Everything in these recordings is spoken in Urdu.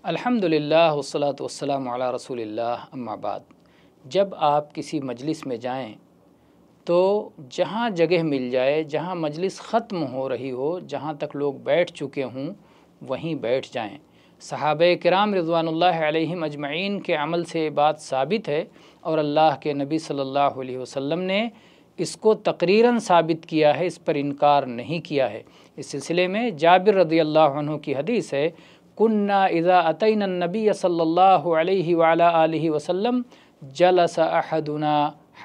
الحمدللہ والصلاۃ والسلام علی رسول اللہ اما بعد۔ جب آپ کسی مجلس میں جائیں تو جہاں جگہ مل جائے، جہاں مجلس ختم ہو رہی ہو، جہاں تک لوگ بیٹھ چکے ہوں وہیں بیٹھ جائیں۔ صحابہ کرام رضوان اللہ علیہم اجمعین کے عمل سے یہ بات ثابت ہے، اور اللہ کے نبی صلی اللہ علیہ وسلم نے اس کو تقریراً ثابت کیا ہے، اس پر انکار نہیں کیا ہے۔ اس سلسلے میں جابر رضی اللہ عنہ کی حدیث ہے، کنّا اذا اتینا النبی صلی اللہ علیہ وعلی آلہ وسلم جلس احدنا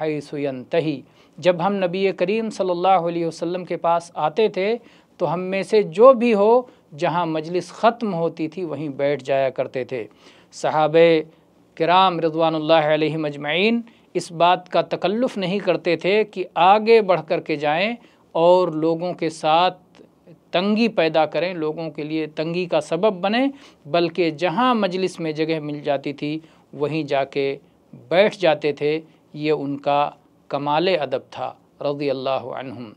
حیث ینتہی۔ جب ہم نبی کریم صلی اللہ علیہ وسلم کے پاس آتے تھے تو ہم میں سے جو بھی ہو جہاں مجلس ختم ہوتی تھی وہیں بیٹھ جایا کرتے تھے۔ صحابہ کرام رضوان اللہ علیہم اجمعین اس بات کا تکلف نہیں کرتے تھے کہ آگے بڑھ کر کے جائیں اور لوگوں کے ساتھ تنگی پیدا کریں، لوگوں کے لیے تنگی کا سبب بنیں، بلکہ جہاں مجلس میں جگہ مل جاتی تھی وہیں جا کے بیٹھ جاتے تھے۔ یہ ان کا کمال ادب تھا رضی اللہ عنہم۔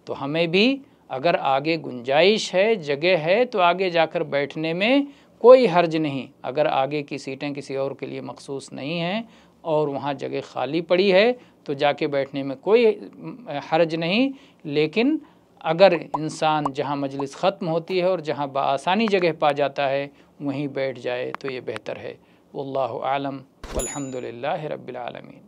تو ہمیں بھی اگر آگے گنجائش ہے، جگہ ہے، تو آگے جا کر بیٹھنے میں کوئی حرج نہیں۔ اگر آگے کی سیٹیں کسی اور کے لیے مخصوص نہیں ہیں اور وہاں جگہ خالی پڑی ہے تو جا کے بیٹھنے میں کوئی حرج نہیں، لیکن اگر انسان جہاں مجلس ختم ہوتی ہے اور جہاں بآسانی جگہ پا جاتا ہے وہیں بیٹھ جائے تو یہ بہتر ہے۔ واللہ اعلم والحمد للہ رب العالمین۔